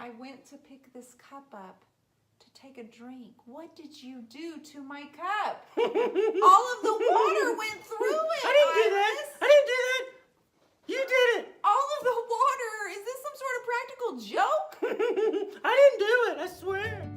I went to pick this cup up to take a drink. What did you do to my cup? All of the water went through it. I didn't do that. I didn't do that. You did it. All of the water. Is this some sort of practical joke? I didn't do it, I swear.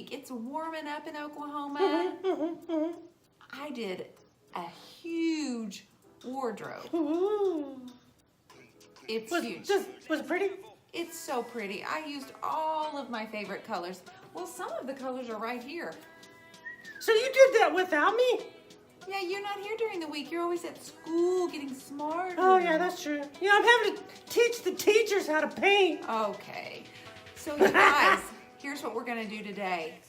It's warming up in Oklahoma. I did a huge wardrobe. It's huge. Was it pretty? It's so pretty. I used all of my favorite colors. Well, some of the colors are right here. So you did that without me? Yeah, you're not here during the week. You're always at school getting smarter. Oh, yeah, that's true. You know, I'm having to teach the teachers how to paint. Okay. So, you guys, here's what we're going to do today.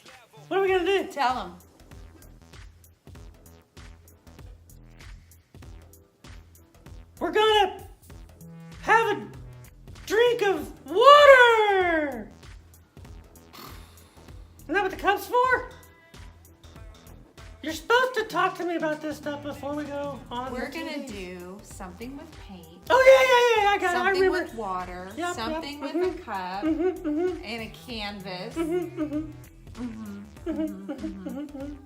What are we going to do? Tell them. We're going to have a drink of water. Isn't that what the cup's for? You're supposed to talk to me about this stuff before we go on. We're going to do something with paint. Oh, yeah, I got it. I Something remember. with water. Yep, something yep. with a cup. And a canvas.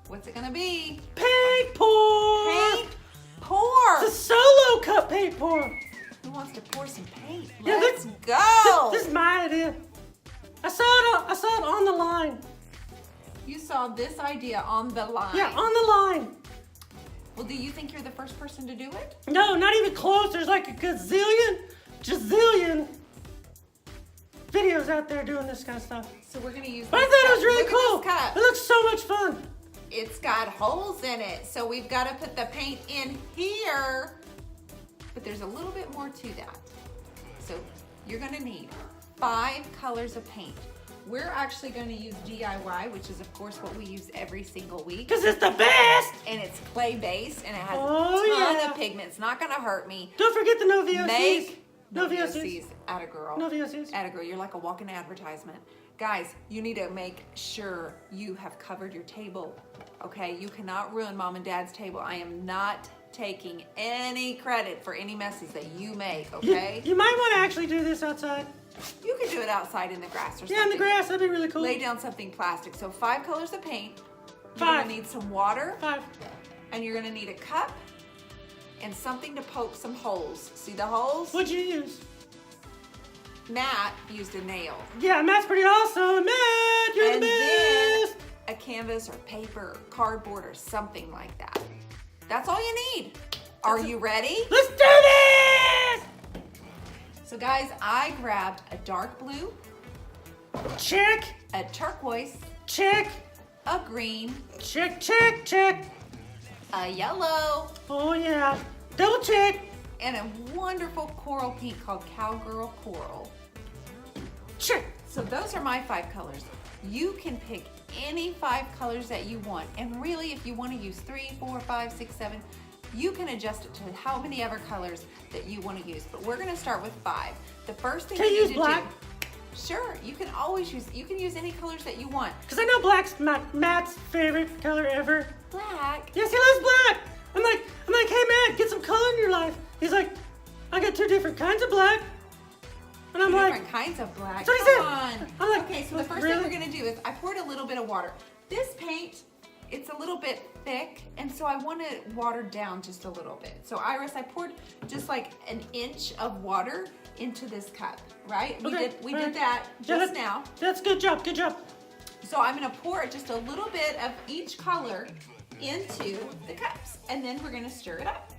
What's it going to be? Paint pour. Paint pour. It's a solo cup paint pour. Who wants to pour some paint? Yeah, Let's go. This is my idea. I saw it on the line. You saw this idea on the line. Yeah, on the line. Well, do you think you're the first person to do it? No, not even close. There's like a gazillion videos out there doing this kind of stuff. So we're going to use But I this thought cup. it was really Look cool. at this cup. It looks so much fun. It's got holes in it, so we've got to put the paint in here. But there's a little bit more to that. So you're going to need 5 colors of paint. We're actually going to use DIY, which is, of course, what we use every single week. Because it's the best. And it's clay-based, and it has a ton of pigment. It's not going to hurt me. Don't forget the no VOCs. Make no VOCs. Atta girl. No VOCs. Atta girl. You're like a walking advertisement. Guys, you need to make sure you have covered your table, okay? You cannot ruin mom and dad's table. I am not taking any credit for any messes that you make, okay? You might want to actually do this outside. You could do it outside in the grass or something. Yeah, in the grass. That'd be really cool. Lay down something plastic. So 5 colors of paint. You're 5. going to need some water. 5. And you're going to need a cup and something to poke some holes. See the holes? What'd you use? Matt used a nail. Yeah, Matt's pretty awesome. Matt, you're the best. Then a canvas or paper or cardboard or something like that. That's all you need. Are you ready? Let's do this! So guys, I grabbed a dark blue, Check. a turquoise, Check. a green, Check. a yellow, Oh, yeah. Double check. and a wonderful coral pink called Cowgirl Coral. Check. So those are my 5 colors. You can pick any 5 colors that you want. And really, if you want to use 3, 4, 5, 6, 7, you can adjust it to how many ever colors that you want to use. But we're going to start with 5. The first thing Can you you use need black? to do... Sure, you can always use any colors that you want. Because I know black's Matt's favorite color ever. Black? Yes, he loves black. I'm like, hey, Matt, get some color in your life. He's like, I got 2 different kinds of black. And I'm like, Different kinds of black. That's what he said. Come on. I'm like, okay, so the first thing we're going to do is I poured a little bit of water. This paint, it's a little bit thick, and so I want it watered down just a little bit. So Iris, I poured just like an inch of water into this cup, right? We did that just now. That's good job. So I'm going to pour just a little bit of each color into the cups, and then we're going to stir it up.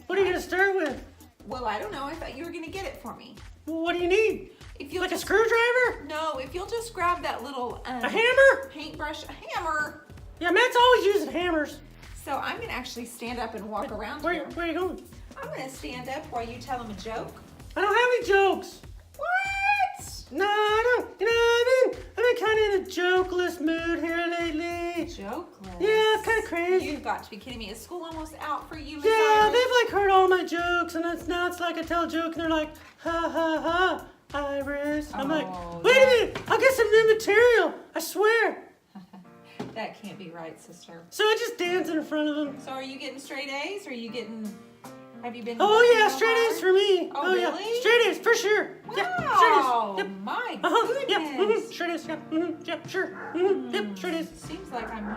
What are you going to stir with? Well, I don't know. I thought you were going to get it for me. Well, what do you need? If you Like a screwdriver? No, if you'll just grab that little A hammer? paintbrush, a hammer. Yeah, Matt's always using hammers. So I'm gonna actually stand up and walk around Where here. are you going? I'm gonna stand up while you tell them a joke. I don't have any jokes. What? No, I don't. You know, I've been kind of in a jokeless mood here lately. Jokeless? Yeah, it's kind of crazy. You've got to be kidding me. Is school almost out for you, Miss Yeah, Iris? they've like heard all my jokes, and now it's like I tell a joke, and they're like, ha ha ha, Iris. I'm like, Oh, wait a minute, I'll get some new material. I swear. That can't be right, sister. So I just dance in front of them. So are you getting straight A's? Or are you getting? Have you been? Oh working yeah, real straight hard? A's for me. Oh, yeah, really? straight A's for sure. Wow! Yeah, straight A's. Yep. My Yeah, goodness. straight A's. Yep, yep, sure. Yep, straight A's. Seems like I'm,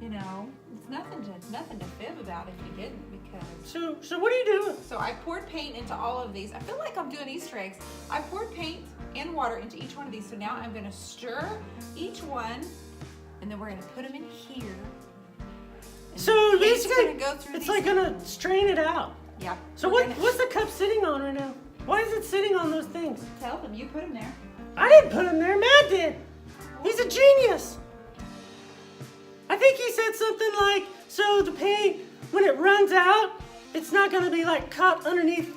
it's nothing to fib about if you didn't, because. So what are you doing? So I poured paint into all of these. I feel like I'm doing Easter eggs. I poured paint and water into each one of these. So now I'm gonna stir each one, and then we're gonna put them in here. And So the paint's basically, gonna go through it's these. like gonna strain it out. Yeah. So we're what's the cup sitting on right now? Why is it sitting on those things? Tell them you put them there. I didn't put him there, Matt did. He's a genius. I think he said something like, so the paint, when it runs out, it's not gonna be like caught underneath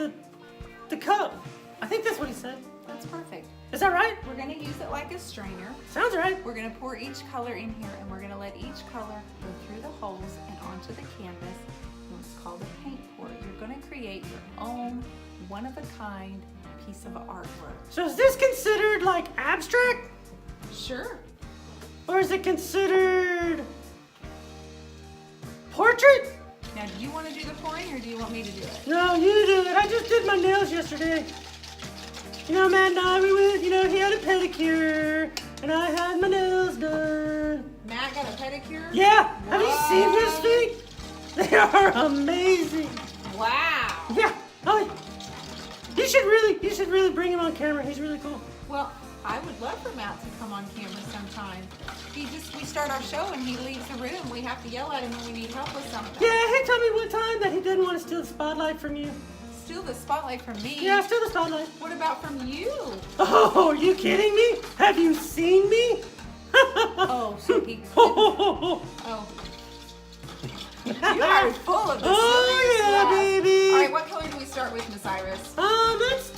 the cup. I think that's what he said. That's perfect. Is that right? We're gonna use it like a strainer. Sounds right. We're gonna pour each color in here, and we're gonna let each color go through the holes and onto the canvas. It's called a paint pour. You're gonna create your own one-of-a-kind piece of artwork. So is this considered like abstract? Sure. Or is it considered portrait? Now, do you want to do the pouring, or do you want me to do it? No, you do it. I just did my nails yesterday. You know, Matt and I, we went, he had a pedicure, and I had my nails done. Matt got a pedicure? Yeah, have you What? seen his feet? They are amazing. Wow. Yeah, you should really bring him on camera. He's really cool. Well, I would love for Matt to come on camera sometime. We start our show and he leaves the room. We have to yell at him when we need help with something. Yeah, he told me one time that he didn't want to steal the spotlight from you. Steal the spotlight from me. Yeah, steal the spotlight. What about from you? Oh, are you kidding me? Have you seen me? Oh, so he. Oh. You are full of this. Oh, silly yeah, stuff. baby. All right, what color do we start with, Miss Iris? Let's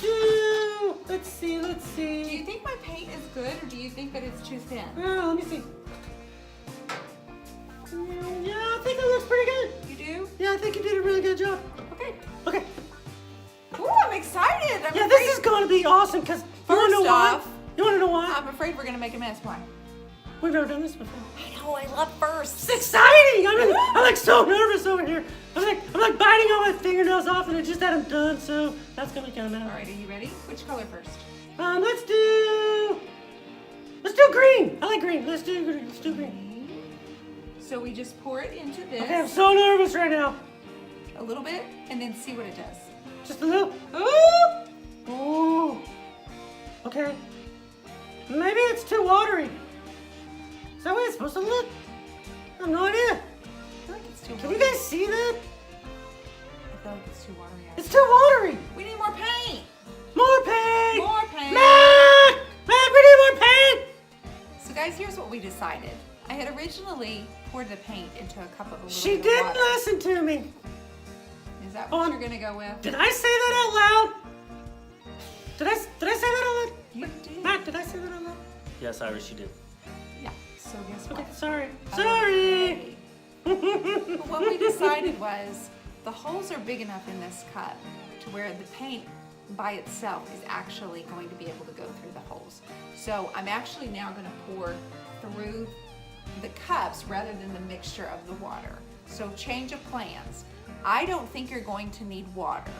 see. Do you think my paint is good, or do you think that it's too thin? Oh, let me see. Yeah, I think it looks pretty good. You do? Yeah, I think you did a really good job. Okay. Okay. Ooh, I'm excited. I'm Yeah, afraid, this is going to be awesome because you want to know First why? off- You want to know why? I'm afraid we're gonna make a mess. Why? We've never done this before. I know. I love firsts. It's exciting! I'm like so nervous over here. I'm like biting all my fingernails off and I just had them done, so that's gonna come out. All right, are you ready? Which color first? Let's do green. I like green. Let's do green. So we just pour it into this Okay, I'm so nervous right now. a little bit, and then see what it does. Just a little. Ooh! Ooh. Okay. Maybe it's too watery. Is that what it's supposed to look? I have no idea. I feel like it's too Can you watery. guys see that? I feel like it's too watery. It's too watery. We need more paint. More paint. More paint. Matt, we need more paint. So guys, here's what we decided. I had originally poured the paint into a cup of a little She bit of didn't water. listen to me. Is that what Oh, you're gonna go with? Did I say that out loud? Did I say that out loud? You did. Matt, did I say that out loud? Yes, Iris, you did. Yeah. So guess what? Okay, sorry. Sorry. But what we decided was the holes are big enough in this cup to where the paint by itself is actually going to be able to go through the holes. So I'm actually now going to pour through the cups rather than the mixture of the water. So change of plans. I don't think you're going to need water.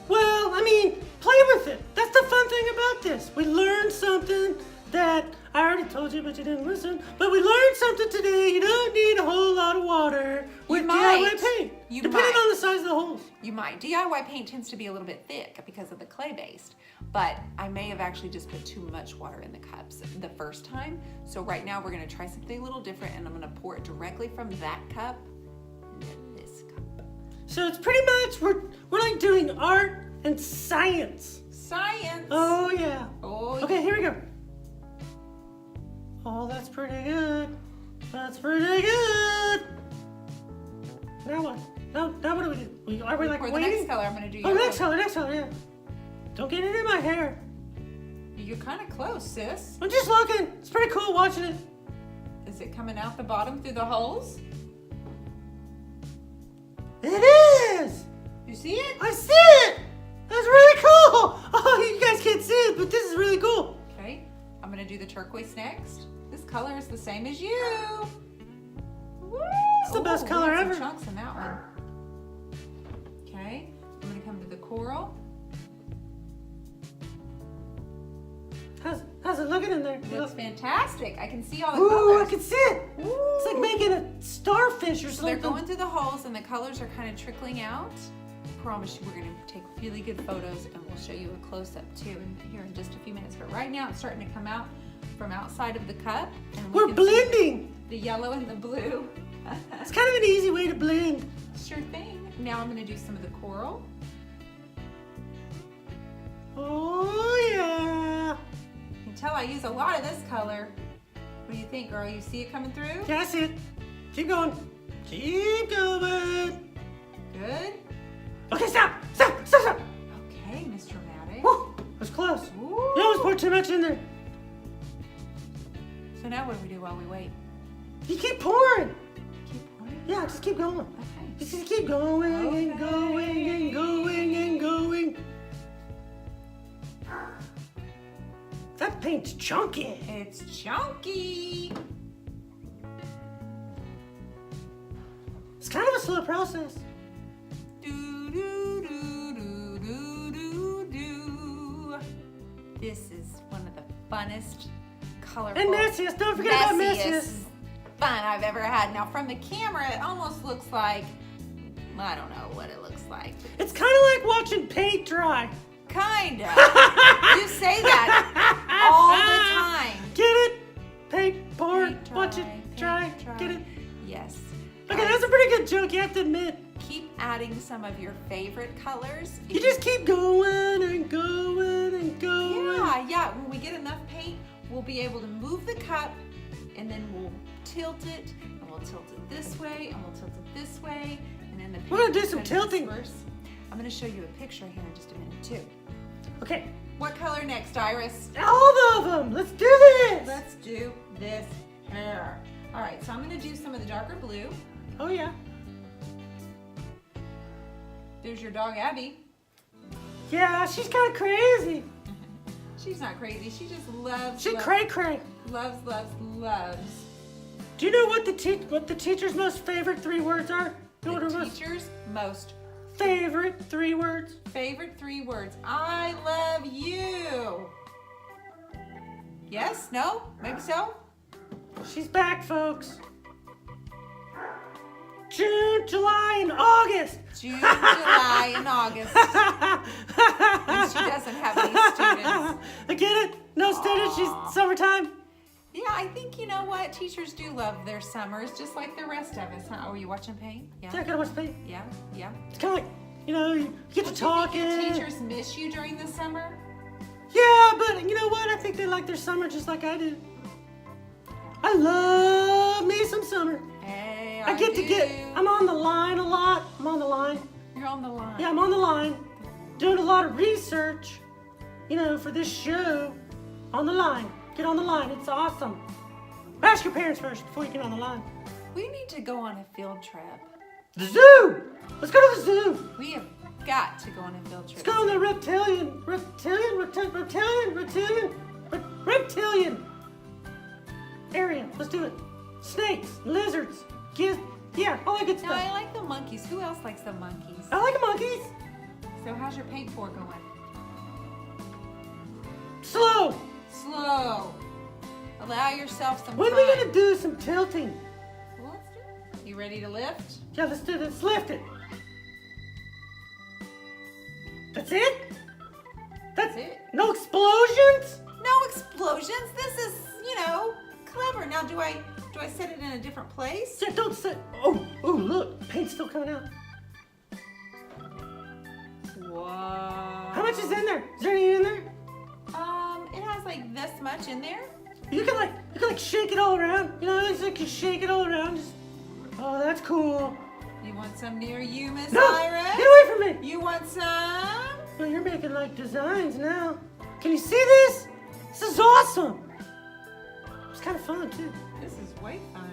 Well, I mean, play with it. That's the fun thing about this. We learned something that I already told you, but you didn't listen. But we learned something today. You don't need a whole lot of water with might. DIY paint. You depending might. on the size of the holes. You might. DIY paint tends to be a little bit thick because of the clay-based, but I may have actually just put too much water in the cups the first time. So right now we're gonna try something a little different, and I'm gonna pour it directly from that cup into this cup. So it's pretty much, we're like doing art and science. Science! Oh, yeah. Oh, Okay, here we go. Oh, that's pretty good. That's pretty good. Now what? Now what do we do? Are we like For the waiting? next color, I'm gonna do Oh, yellow. next color, yeah. Don't get it in my hair. You're kind of close, sis. I'm just looking. It's pretty cool watching it. Is it coming out the bottom through the holes? It is. You see it? I see it. That's really cool. Oh, you guys can't see it, but this is really cool. Okay, I'm gonna do the turquoise next. This color is the same as you. Woo! It's the best Ooh, color we got ever. Some chunks in that one. Okay, I'm gonna come to the coral. How's it looking in there? It looks fantastic. I can see all the Ooh, I colors. can see it. It's like making a starfish or So they're something. going through the holes and the colors are kind of trickling out. I promise you we're going to take really good photos and we'll show you a close-up too here in just a few minutes. But right now it's starting to come out from outside of the cup. And we We're can see blending. the yellow and the blue. It's kind of an easy way to blend. Sure thing. Now I'm going to do some of the coral. Oh, yeah. You can tell I use a lot of this color. What do you think, girl? You see it coming through? Yeah, I see it. Keep going. Keep going. Good. Okay, stop. Okay, Mr. Maddox. Woo, that's close. Ooh. You almost poured too much in there. So now what do we do while we wait? You keep pouring. Keep pouring. Yeah, just keep going. Okay. Just keep going and going and going and going. That paint's chunky. It's chunky. It's kind of a slow process. Do, do, do, do, do, do, do. This is one of the funnest, colorful, And messiest. Don't forget about messiest. messiest fun I've ever had. Now from the camera, it almost looks like, I don't know what it looks like. It's kind of like watching paint dry. Kinda. You say that all the time. Get it? Paint, pour, Paint dry, watch it paint dry. dry. Get it? Yes. Okay, that's a pretty good joke, you have to admit. Keep adding some of your favorite colors. You just keep going and going and going. Yeah. When we get enough paint, we'll be able to move the cup and then we'll tilt it and we'll tilt it this way and we'll tilt it this way and then the paint We're gonna do will some kind of tilting. disperse. I'm gonna show you a picture here in just a minute too. Okay, What color next, Iris? all of them. Let's do this. Let's do this hair. All right, so I'm gonna do some of the darker blue. Oh, yeah. There's your dog, Abby. Yeah, she's kind of crazy. She's not crazy. She just loves, She cray. loves, loves, loves. Do you know what the teacher's most favorite 3 words are? You know what her The most teacher's most favorite 3 words? favorite 3 words. I love you. Yes? No? Maybe so? She's back, folks. June, July, and August. June, July, and August. And she doesn't have any students. I get it. No students. She's summertime. Yeah, I think, you know what? Teachers do love their summers, just like the rest of us, huh? Oh, are you watching paint? Yeah, Yeah. I gotta watch paint. Yeah, yeah. It's kind of like, you get to Don't talking. you think your teachers miss you during the summer? Yeah, but you know what? I think they like their summer just like I do. I love me some summer. Hey, I get to get. do. I'm on the line a lot. I'm on the line. You're on the line. Yeah, I'm on the line, doing a lot of research. For this show. On the line. Get on the line. It's awesome. Ask your parents first before you get on the line. We need to go on a field trip. The zoo. Let's go to the zoo. We have got to go on a field trip. Let's go on the reptilian area. Let's do it. Snakes, lizards, yeah, all that good No, I stuff. like the monkeys. Who else likes the monkeys? I like monkeys. So how's your paint pour going? Slow. Slow. Allow yourself some When time. are we gonna do some tilting? Well, let's do it. You ready to lift? Yeah, let's do this. Lift it. That's it? That's it. No explosions? No explosions. This is, clever. Now, do I set it in a different place? Yeah, don't sit. Oh, look. Paint's still coming out. Whoa. How much is in there? Is there any in there? It has like this much in there. You can You can like shake it all around. You know, it's like you shake it all around. Just, oh, that's cool. You want some near you, Miss No, Iris? get away from me. You want some? Well, you're making like designs now. Can you see this? This is awesome. It's kind of fun too. This is way fun.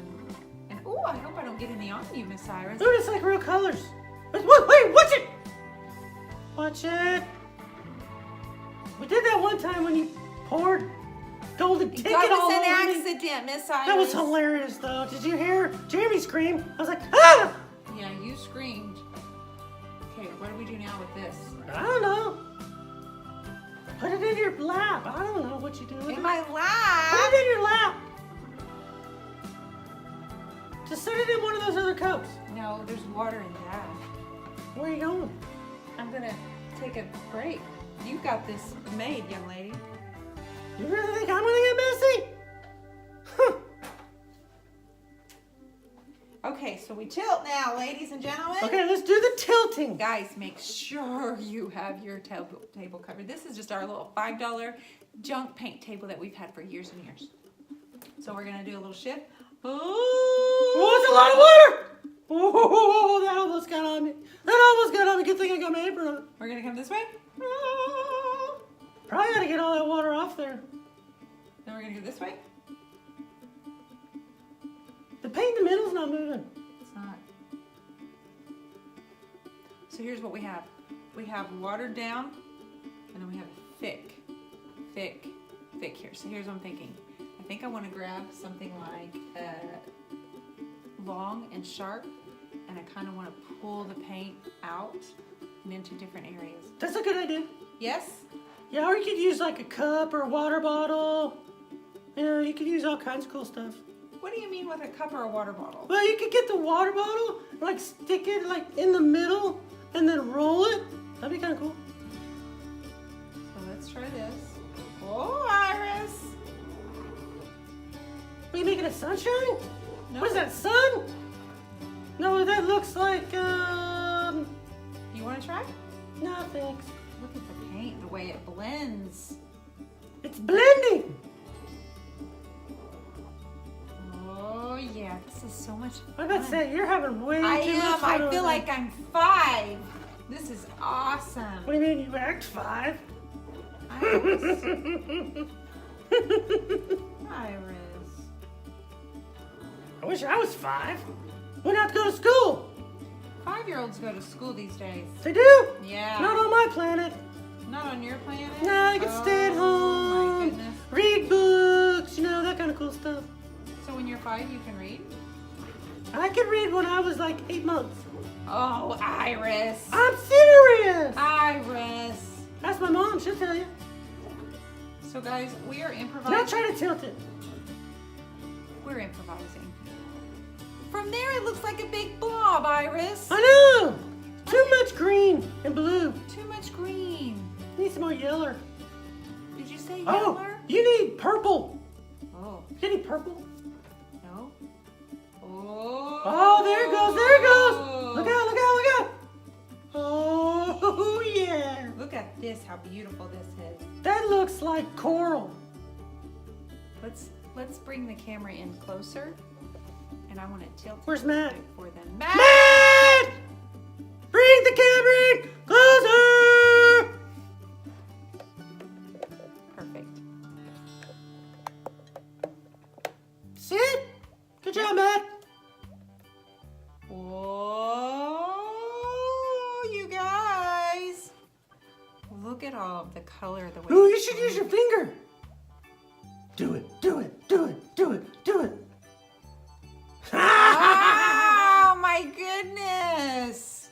And oh, I hope I don't get any on you, Miss Iris. Look, it's like real colors. Wait, watch it. Watch it. We did that one time when you poured golden ticket That all was over an me. accident, Miss Iris. That was hilarious, though. Did you hear Jeremy scream? I was like, ah! Yeah, you screamed. Okay, what do we do now with this? I don't know. Put it in your lap. I don't know what you do with In it. my Put lap. it in your lap. Just set it in one of those other cups. No, there's water in that. Where are you going? I'm gonna take a break. You got this made, young lady. You really think I'm gonna get messy? Huh. Okay, so we tilt now, ladies and gentlemen. Okay, let's do the tilting. Guys, make sure you have your table covered. This is just our little $5 junk paint table that we've had for years and years. So we're gonna do a little shift. Oh, it's a lot of water. Oh, that almost got on me. Good thing I got my apron on. We're gonna come this way. Probably gotta get all that water off there. Then we're gonna go this way. The paint in the middle's not moving. It's not. So here's what we have. We have watered down, and then we have thick here. So here's what I'm thinking. I think I want to grab something like long and sharp, and I kind of want to pull the paint out and into different areas. That's a good idea. Yes? Yeah, or you could use like a cup or a water bottle. You know, you could use all kinds of cool stuff. What do you mean with a cup or a water bottle? Well, you could get the water bottle, like stick it like in the middle, and then roll it. That'd be kind of cool. So let's try this. Oh, Iris! Are you making a sunshine? No. What is that, sun? No, that looks like, You want to try? no thanks. Look at the paint, the way it blends. It's blending. Oh yeah, this is so much fun. I'm about to say, you're having way I too much am. fun. I over feel there. like I'm 5. This is awesome. What do you mean you act 5? Iris. Iris. I wish I was 5. Went out to go to school. 5-year-olds go to school these days. They do? Yeah. Not on my planet. Not on your planet? No, I can stay at Oh, home, my goodness. read books, you know, that kind of cool stuff. So when you're 5, you can read? I could read when I was like 8 months. Oh, Iris. I'm serious. Iris. Ask my mom, she'll tell you. So guys, we are improvising. Now try to tilt it. We're improvising. From there, it looks like a big blob, Iris. I know. Too much green and blue. Too much green. Need some more yellow. Did you say Oh, yellow? you need purple. Oh, You need purple? no. Oh. Oh, there it goes, there it goes. Look out, look out, look out. Oh, yeah. Look at this, how beautiful this is. That looks like coral. Let's bring the camera in closer. And I want to tilt it Where's Matt? for them. Matt! Bring the camera in closer. Perfect. Sit. Good job, Matt. Whoa, you guys. Look at all of the color, the way. Ooh, you should use your finger. Do it, do it, do it, do it, do it. Oh my goodness.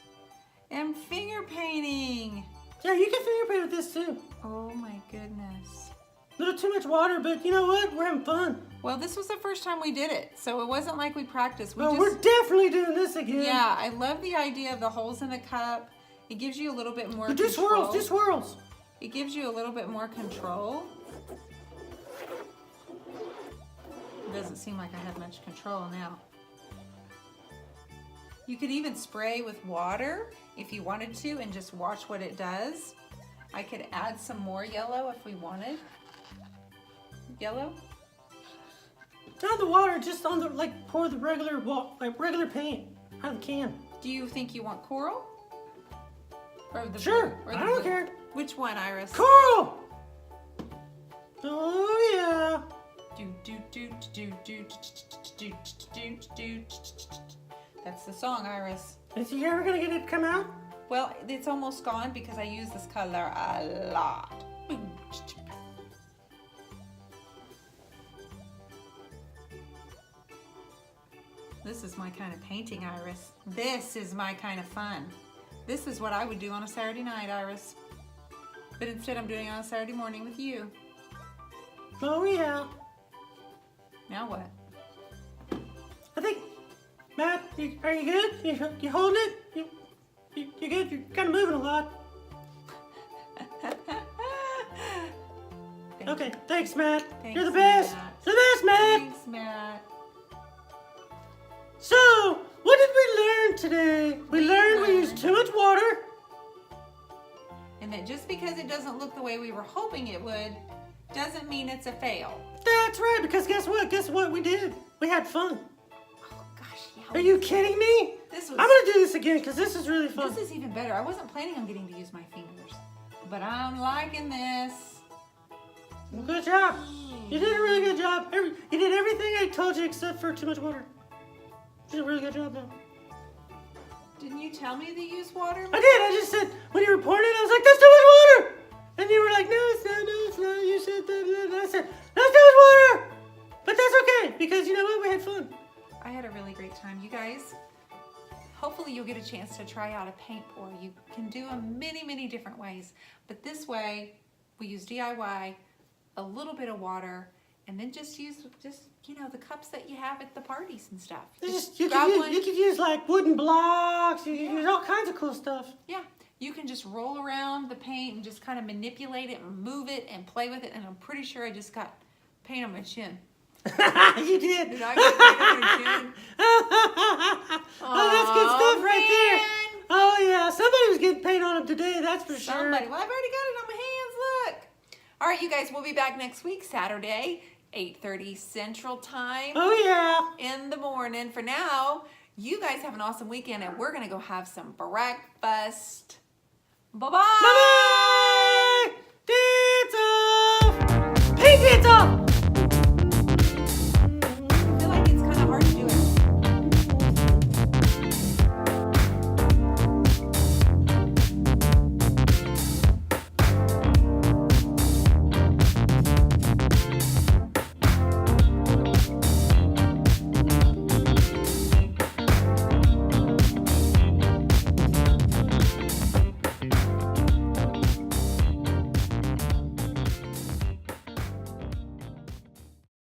And finger painting. Yeah, you can finger paint with this too. Oh my goodness. A little too much water, but you know what? We're having fun. Well, this was the first time we did it, so it wasn't like we practiced. We're definitely doing this again. Yeah, I love the idea of the holes in the cup. It gives you a little bit more Do swirls, do swirls. It gives you a little bit more control. It doesn't seem like I have much control now. You could even spray with water if you wanted to and just watch what it does. I could add some more yellow if we wanted. Yellow? Not the water, just on the, like, pour the regular, regular paint out of the can. Do you think you want coral? Or the Sure, blue? Or I the don't blue? care. Which one, Iris? Coral! Oh, yeah. That's the song, Iris. Is he ever gonna get it to come out? Well, it's almost gone because I use this color a lot. This is my kind of painting, Iris. This is my kind of fun. This is what I would do on a Saturday night, Iris. But instead I'm doing it on a Saturday morning with you. Oh, yeah. Now what? I think, Matt, are you good? You holding it? You good? You're kind of moving a lot. Okay, thanks, Matt. Thanks, You're the best. Matt. You're the best, Matt. Thanks, Matt. So, what did we learn today? We learned we used too much water. And that just because it doesn't look the way we were hoping it would, doesn't mean it's a fail. That's right, because guess what? Guess what we did? We had fun. Oh gosh, yeah. Are you kidding me? This was. I'm gonna do this again because this is really fun. This is even better. I wasn't planning on getting to use my fingers, but I'm liking this. Well, good job. You did a really good job. You did everything I told you except for too much water. You did a really good job, though. Didn't you tell me to use water? I did. I just said, when you were pouring it, I was like, that's too much water. And you were like, no, it's not, no, it's not. You said that, and I said, that's too much water. But that's okay, because you know what? We had fun. I had a really great time. You guys, hopefully you'll get a chance to try out a paint pour. You can do them many, many different ways. But this way, we use DIY, a little bit of water, and then just use the cups that you have at the parties and stuff. You could use like wooden blocks. You could use all kinds of cool stuff. Yeah, you can just roll around the paint and just kind of manipulate it and move it and play with it. And I'm pretty sure I just got paint on my chin. You did. Did I get paint on my chin? Oh, that's good stuff right there. Man. Oh yeah, somebody was getting paint on them today. That's for sure. Somebody. Well, I've already got it on my hands. Look. All right, you guys. We'll be back next week, Saturday, 8:30 Central Time. Oh yeah. In the morning. For now, you guys have an awesome weekend, and we're gonna go have some breakfast. Bye-bye. Bye-bye.